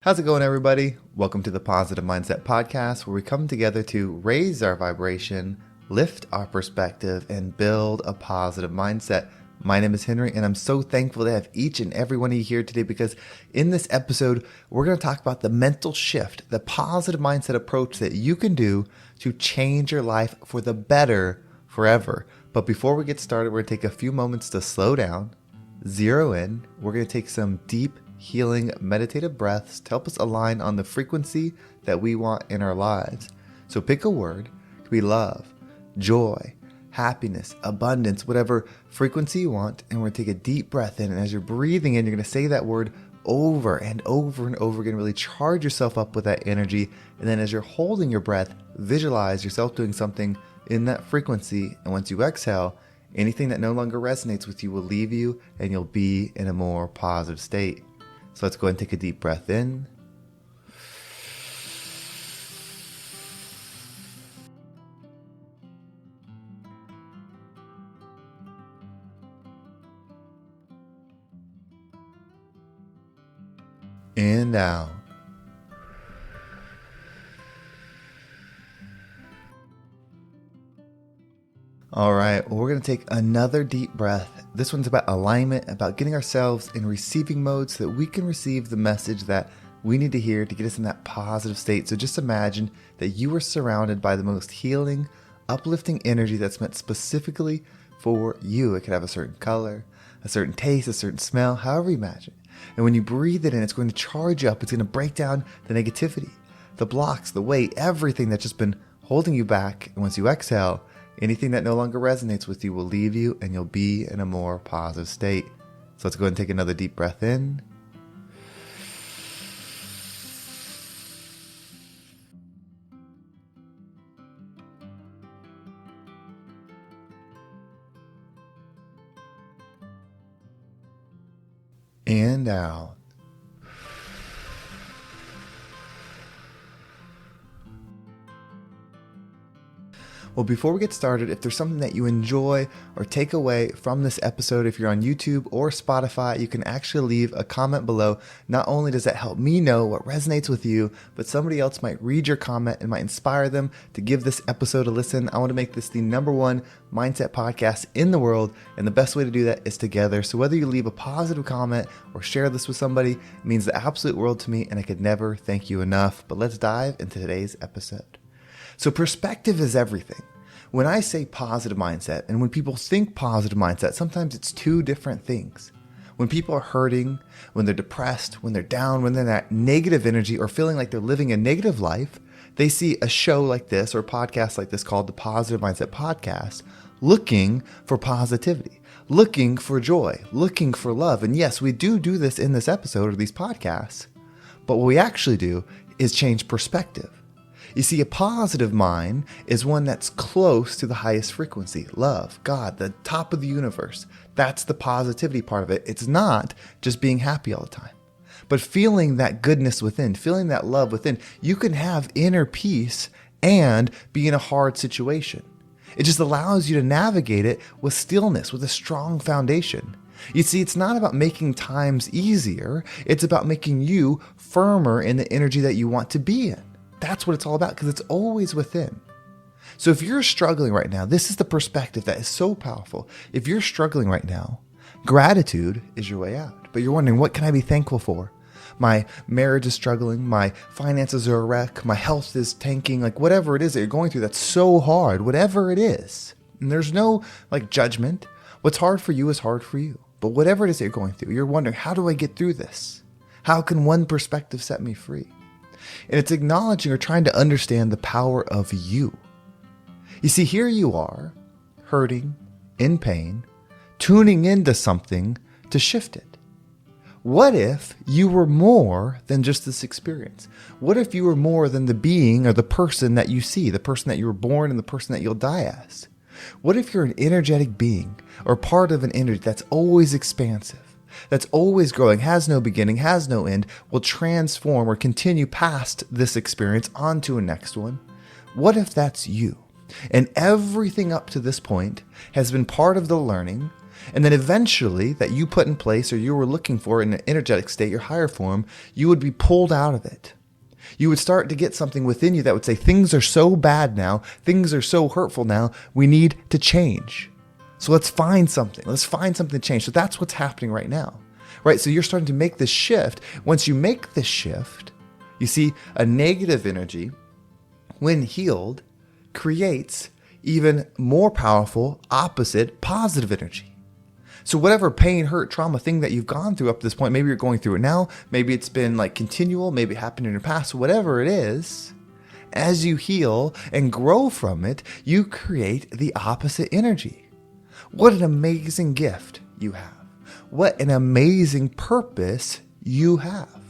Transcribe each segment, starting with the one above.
How's it going, everybody? Welcome to the Positive Mindset Podcast, where we come together to raise our vibration, lift our perspective, and build a positive mindset. My name is Henry, and I'm so thankful to have each and every one of you here today because in this episode, we're going to talk about the mental shift, the positive mindset approach that you can do to change your life for the better forever. But before we get started, we're going to take a few moments to slow down, zero in. We're going to take some deep healing meditative breaths to help us align on the frequency that we want in our lives. So pick a word. It could be love, joy, happiness, abundance, whatever frequency you want. And we're going to take a deep breath in. And as you're breathing in, you're going to say that word over and over and over again. Really charge yourself up with that energy. And then as you're holding your breath, visualize yourself doing something in that frequency. And once you exhale, anything that no longer resonates with you will leave you and you'll be in a more positive state. So let's go ahead and take a deep breath in. And out. All right, well, we're going to take another deep breath. This one's about alignment, about getting ourselves in receiving mode so that we can receive the message that we need to hear to get us in that positive state. So just imagine that you are surrounded by the most healing, uplifting energy that's meant specifically for you. It could have a certain color, a certain taste, a certain smell, however you imagine. And when you breathe it in, it's going to charge you up. It's going to break down the negativity, the blocks, the weight, everything that's just been holding you back. And once you exhale, anything that no longer resonates with you will leave you and you'll be in a more positive state. So let's go ahead and take another deep breath in. And out. Well, before we get started, if there's something that you enjoy or take away from this episode, if you're on YouTube or Spotify, you can actually leave a comment below. Not only does that help me know what resonates with you, but somebody else might read your comment and might inspire them to give this episode a listen. I want to make this the #1 mindset podcast in the world, and the best way to do that is together. So whether you leave a positive comment or share this with somebody, it means the absolute world to me, and I could never thank you enough. But let's dive into today's episode. So perspective is everything. When I say positive mindset and when people think positive mindset, sometimes it's two different things. When people are hurting, when they're depressed, when they're down, when they're in that negative energy or feeling like they're living a negative life, they see a show like this or a podcast like this called the Positive Mindset Podcast, looking for positivity, looking for joy, looking for love. And yes, we do this in this episode or these podcasts, but what we actually do is change perspective. You see, a positive mind is one that's close to the highest frequency, love, God, the top of the universe. That's the positivity part of it. It's not just being happy all the time, but feeling that goodness within, feeling that love within. You can have inner peace and be in a hard situation. It just allows you to navigate it with stillness, with a strong foundation. You see, it's not about making times easier. It's about making you firmer in the energy that you want to be in. That's what it's all about because it's always within. So if you're struggling right now, this is the perspective that is so powerful. If you're struggling right now, gratitude is your way out. But you're wondering, what can I be thankful for? My marriage is struggling. My finances are a wreck. My health is tanking. Like whatever it is that you're going through that's so hard, whatever it is. And there's no judgment. What's hard for you is hard for you. But whatever it is that you're going through, you're wondering, how do I get through this? How can one perspective set me free? And it's acknowledging or trying to understand the power of you. You see, here you are, hurting, in pain, tuning into something to shift it. What if you were more than just this experience? What if you were more than the being or the person that you see, the person that you were born and the person that you'll die as? What if you're an energetic being or part of an energy that's always expansive? That's always growing, has no beginning, has no end, will transform or continue past this experience onto a next one. What if that's you? And everything up to this point has been part of the learning, And then eventually that you put in place or you were looking for in an energetic state, your higher form, you would be pulled out of it. You would start to get something within you that would say, things are so bad now, things are so hurtful now, we need to change. So let's find something. Let's find something to change. So that's what's happening right now, right? So you're starting to make this shift. Once you make this shift, you see a negative energy, when healed, creates even more powerful, opposite, positive energy. So whatever pain, hurt, trauma thing that you've gone through up to this point, maybe you're going through it now, maybe it's been like continual, maybe it happened in your past, whatever it is, as you heal and grow from it, you create the opposite energy. What an amazing gift you have. What an amazing purpose you have.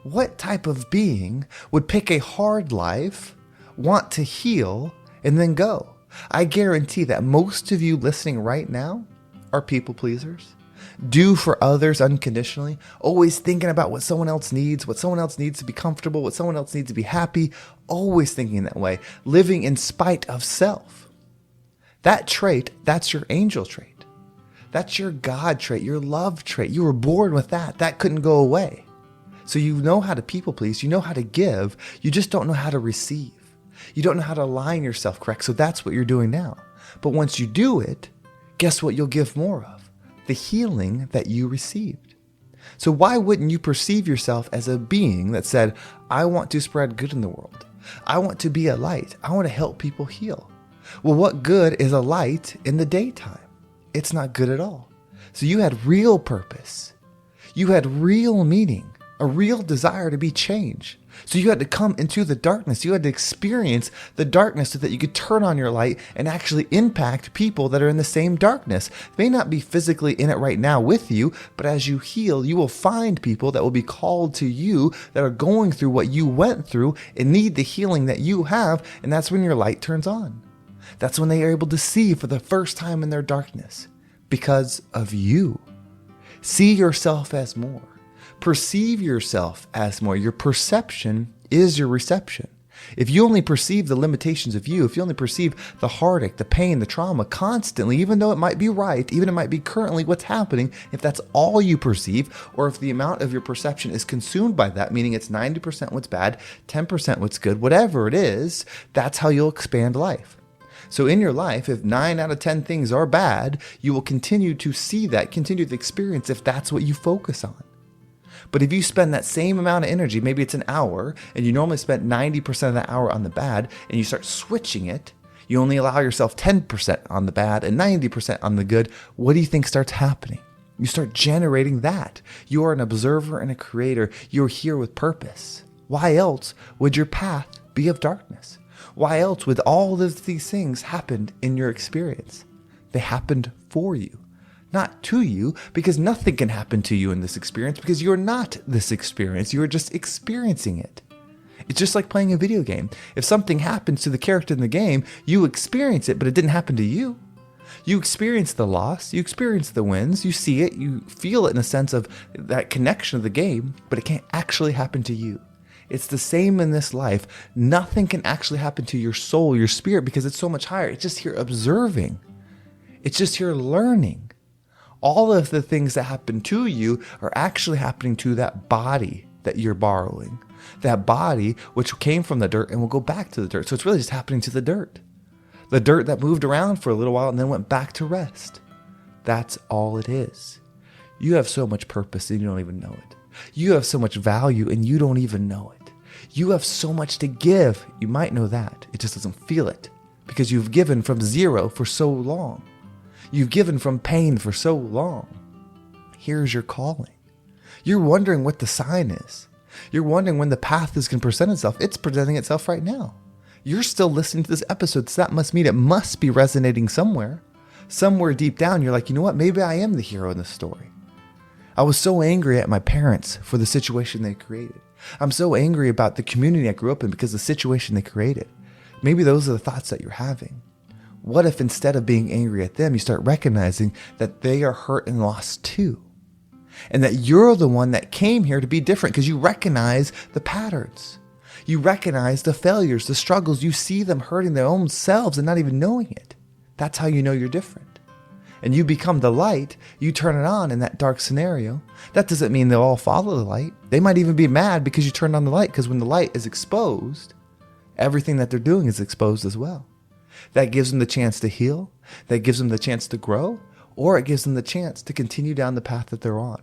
What type of being would pick a hard life, want to heal, and then go? I guarantee that most of you listening right now are people pleasers. Do for others unconditionally, always thinking about what someone else needs, what someone else needs to be comfortable, what someone else needs to be happy, always thinking that way, living in spite of self. That trait, that's your angel trait. That's your God trait, your love trait. You were born with that. That couldn't go away. So you know how to people please, you know how to give, you just don't know how to receive. You don't know how to align yourself correct, so that's what you're doing now. But once you do it, guess what you'll give more of? The healing that you received. So why wouldn't you perceive yourself as a being that said, I want to spread good in the world. I want to be a light. I want to help people heal. Well, what good is a light in the daytime? It's not good at all. So you had real purpose. You had real meaning, a real desire to be changed. So you had to come into the darkness. You had to experience the darkness so that you could turn on your light and actually impact people that are in the same darkness. They may not be physically in it right now with you, but as you heal, you will find people that will be called to you that are going through what you went through and need the healing that you have, and that's when your light turns on. That's when they are able to see for the first time in their darkness because of you. See yourself as more. Perceive yourself as more. Your perception is your reception. If you only perceive the limitations of you, if you only perceive the heartache, the pain, the trauma constantly, even though it might be right, even it might be currently what's happening, if that's all you perceive, or if the amount of your perception is consumed by that, meaning it's 90% what's bad, 10% what's good, whatever it is, that's how you'll expand life. So in your life, if 9 out of 10 things are bad, you will continue to see that, continue to experience if that's what you focus on. But if you spend that same amount of energy, maybe it's an hour, and you normally spend 90% of that hour on the bad, and you start switching it, you only allow yourself 10% on the bad and 90% on the good, what do you think starts happening? You start generating that. You are an observer and a creator. You're here with purpose. Why else would your path be of darkness? Why else would all of these things happen in your experience? They happened for you. Not to you, because nothing can happen to you in this experience because you're not this experience. You are just experiencing it. It's just like playing a video game. If something happens to the character in the game, you experience it, but it didn't happen to you. You experience the loss, you experience the wins, you see it, you feel it in a sense of that connection of the game, but it can't actually happen to you. It's the same in this life. Nothing can actually happen to your soul, your spirit, because it's so much higher. It's just here observing. It's just here learning. All of the things that happen to you are actually happening to that body that you're borrowing. That body which came from the dirt and will go back to the dirt. So it's really just happening to the dirt. The dirt that moved around for a little while and then went back to rest. That's all it is. You have so much purpose and you don't even know it. You have so much value and you don't even know it. You have so much to give. You might know that. It just doesn't feel it because you've given from zero for so long. You've given from pain for so long. Here's your calling. You're wondering what the sign is. You're wondering when the path is going to present itself. It's presenting itself right now. You're still listening to this episode, so that must mean it must be resonating somewhere. Somewhere deep down, you're like, you know what? Maybe I am the hero in this story. I was so angry at my parents for the situation they created. I'm so angry about the community I grew up in because of the situation they created. Maybe those are the thoughts that you're having. What if instead of being angry at them, you start recognizing that they are hurt and lost too? And that you're the one that came here to be different because you recognize the patterns. You recognize the failures, the struggles. You see them hurting their own selves and not even knowing it. That's how you know you're different. and you become the light, you turn it on in that dark scenario, that doesn't mean they'll all follow the light. They might even be mad because you turned on the light, because when the light is exposed, everything that they're doing is exposed as well. That gives them the chance to heal, that gives them the chance to grow, or it gives them the chance to continue down the path that they're on.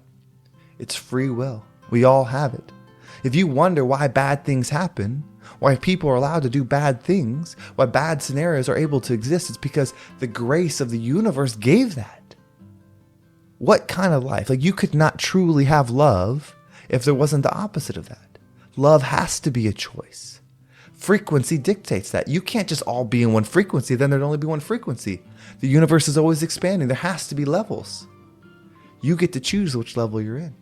It's free will. We all have it. If you wonder why bad things happen, why people are allowed to do bad things, why bad scenarios are able to exist, it's because the grace of the universe gave that. What kind of life? Like, you could not truly have love if there wasn't the opposite of that. Love has to be a choice. Frequency dictates that. You can't just all be in one frequency, then there'd only be one frequency. The universe is always expanding. There has to be levels. You get to choose which level you're in.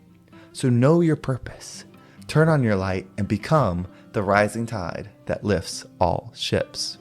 So know your purpose. Turn on your light and become the rising tide that lifts all ships.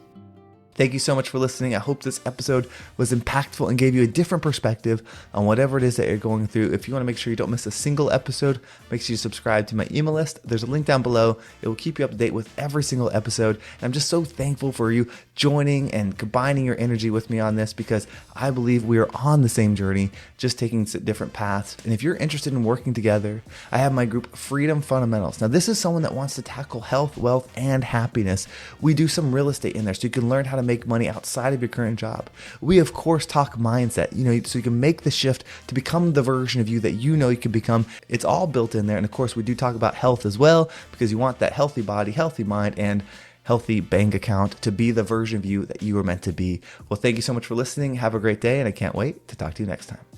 Thank you so much for listening. I hope this episode was impactful and gave you a different perspective on whatever it is that you're going through. If you want to make sure you don't miss a single episode, make sure you subscribe to my email list. There's a link down below. It will keep you up to date with every single episode. And I'm just so thankful for you joining and combining your energy with me on this, because I believe we are on the same journey, just taking different paths. And if you're interested in working together, I have my group Freedom Fundamentals. Now, this is someone that wants to tackle health, wealth, and happiness. We do some real estate in there so you can learn how to make money outside of your current job. We, of course, talk mindset, so you can make the shift to become the version of you that you know you can become. It's all built in there. And of course, we do talk about health as well, because you want that healthy body, healthy mind, and healthy bank account to be the version of you that you were meant to be. Well, thank you so much for listening. Have a great day, and I can't wait to talk to you next time.